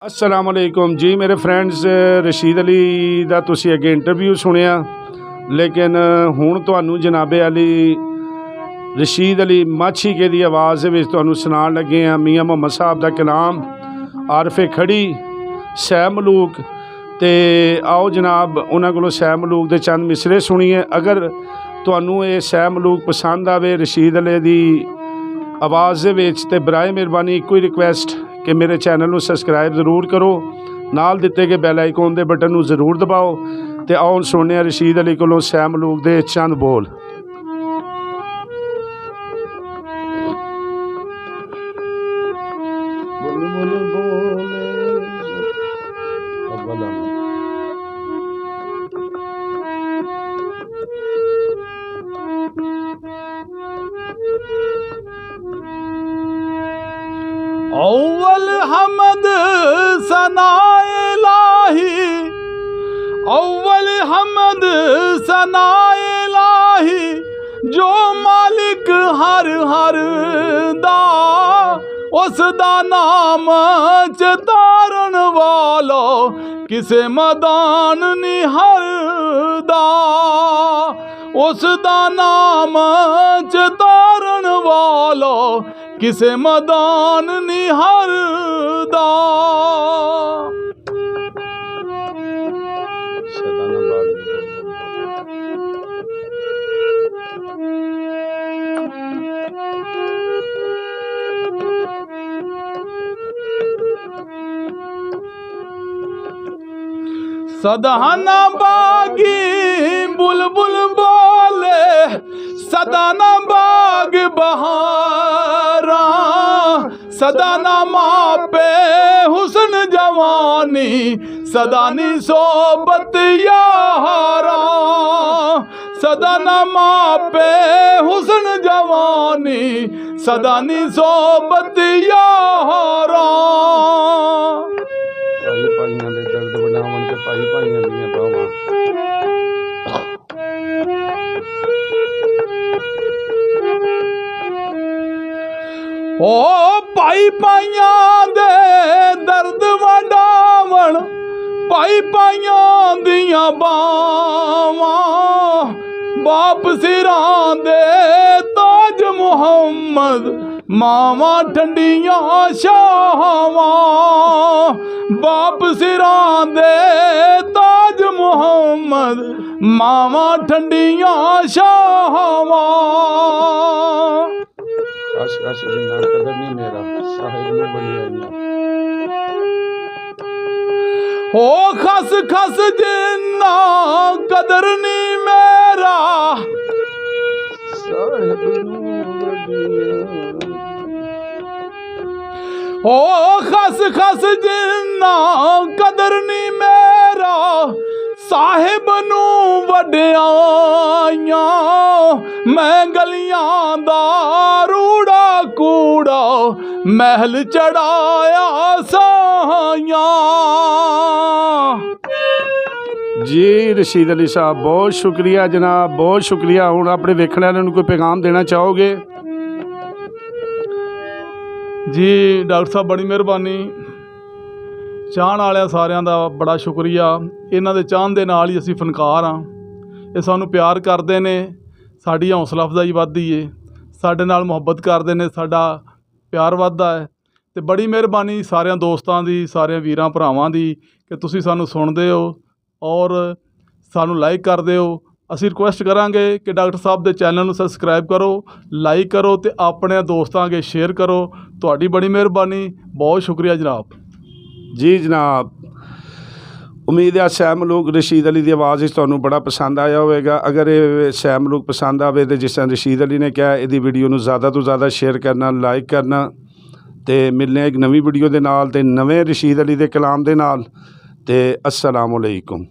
अस्सलामुअलैकुम जी मेरे फ्रेंड्स। रशीद अली ਦਾ ਤੁਸੀਂ ਅੱਗੇ ਇੰਟਰਵਿਊ ਸੁਣਿਆ, ਲੇਕਿਨ ਹੁਣ ਤੁਹਾਨੂੰ ਜਨਾਬੇ ਅਲੀ ਰਸ਼ੀਦ ਅਲੀ ਮਾਛੀਕੇ ਦੀ ਆਵਾਜ਼ ਦੇ ਵਿੱਚ ਤੁਹਾਨੂੰ ਸੁਣਾਉਣ ਲੱਗੇ ਹਾਂ ਮੀਆਂ ਮੁਹੰਮਦ ਸਾਹਿਬ ਦਾ ਕਲਾਮ ਆਰਫੇ ਖੜੀ ਸੈ ਮਲੂਕ। ਤੇ ਆਓ ਜਨਾਬ ਉਹਨਾਂ ਕੋਲੋਂ ਸੈ ਮਲੂਕ ਦੇ ਚੰਦ ਮਿਸਰੇ ਸੁਣੀਏ। ਅਗਰ ਤੁਹਾਨੂੰ ਇਹ ਸੈ ਮਲੂਕ ਪਸੰਦ ਆਵੇ ਰਸ਼ੀਦ ਅਲੀ ਦੀ ਆਵਾਜ਼ ਦੇ ਵਿੱਚ ਤੇ ਬਰਾਏ ਮਿਹਰਬਾਨੀ ਇੱਕੋ ਹੀ ਰਿਕੁਐਸਟ कि मेरे चैनल में सबसक्राइब जरूर करो, नाल दिते गए बैल आइकॉन के बटन को जरूर दबाओ। तो आओ सुनने रशीद अली कोलों सै मलूक दे चंद बोल। अव्वल हमद सनाए इलाही, अव्वल हमद सनाए इलाही, जो मालिक हर हर दा उस दा नाम चतारण वालो किसे मदान निहर दा, उस दा नाम चतारण वालो किसे मदान निहर दा। सदाना बागी बुलबुल बोले, सदाना बाग बहारा, सदाना मापे हुस्न जवानी, सदानी सोबत यारा, सदाना मापे हुस्न जवानी, सदानी सोबत यारा। भाइयों दे दर्द बनावन ते भाइयों दियां बावां। ओ भाई भाइयां दे दर्द वडावन, भाई भाइयां दियां बावां, बाप सिरां दे ताज मुहम्मद, मावां ठंडियां छावां, बाप सिरां दे ताज मुहम्मद, मावां ठंडियां छावां। खस खस जिन्ना कदर नहीं मेरा साहिब में बनी आई हो, खस खस जिन्ना कदर नहीं मेरा साहिब हो, खस खस जिन्ना कदर नहीं मेरा, साहिब नू वड्याइयां मैं गलियां दा रूड़ा कूड़ा महल चढ़ाया साइयां। जी रशीद अली साहब बहुत शुक्रिया जनाब, बहुत शुक्रिया। हुण अपने वेखण वालियां नूं कोई पैगाम देना चाहोगे? जी डॉक्टर साहब बड़ी मेहरबानी, ਚਾਹਣ ਵਾਲਿਆਂ ਸਾਰਿਆਂ ਦਾ ਬੜਾ ਸ਼ੁਕਰੀਆ। ਇਹਨਾਂ ਦੇ ਚਾਹਣ ਦੇ ਨਾਲ ਹੀ ਅਸੀਂ ਫਨਕਾਰ ਹਾਂ। ਇਹ ਸਾਨੂੰ ਪਿਆਰ ਕਰਦੇ ਨੇ, ਸਾਡੀ ਹੌਸਲਾ ਅਫਜ਼ਾਈ ਵੱਧਦੀ ਏ, ਸਾਡੇ ਨਾਲ ਮੁਹੱਬਤ ਕਰਦੇ ਨੇ, ਸਾਡਾ ਪਿਆਰ ਵੱਧਦਾ ਹੈ। ਅਤੇ ਬੜੀ ਮਿਹਰਬਾਨੀ ਸਾਰਿਆਂ ਦੋਸਤਾਂ ਦੀ, ਸਾਰਿਆਂ ਵੀਰਾਂ ਭਰਾਵਾਂ ਦੀ ਕਿ ਤੁਸੀਂ ਸਾਨੂੰ ਸੁਣਦੇ ਹੋ ਔਰ ਸਾਨੂੰ ਲਾਈਕ ਕਰਦੇ ਹੋ। ਅਸੀਂ ਰਿਕੁਐਸਟ ਕਰਾਂਗੇ ਕਿ ਡਾਕਟਰ ਸਾਹਿਬ ਦੇ ਚੈਨਲ ਨੂੰ ਸਬਸਕ੍ਰਾਈਬ ਕਰੋ, ਲਾਈਕ ਕਰੋ ਅਤੇ ਆਪਣੇ ਦੋਸਤਾਂ ਅੱਗੇ ਸ਼ੇਅਰ ਕਰੋ। ਤੁਹਾਡੀ ਬੜੀ ਮਿਹਰਬਾਨੀ, ਬਹੁਤ ਸ਼ੁਕਰੀਆ ਜਨਾਬ। जी जनाब, उम्मीद है सै मलूक रशीद अली की आवाज़ तुहानूं बड़ा पसंद आया होगा। अगर ये सै मलूक पसंद आवे तो जिस तरह रशीद अली ने कहा ये वीडियो नूं ज़्यादा तो ज़्यादा शेयर करना, लाइक करना। तो मिलने एक नवी वीडियो के नाल ते नवे रशीद अली के कलाम के नाल। ते अस्सलाम वालेकुम।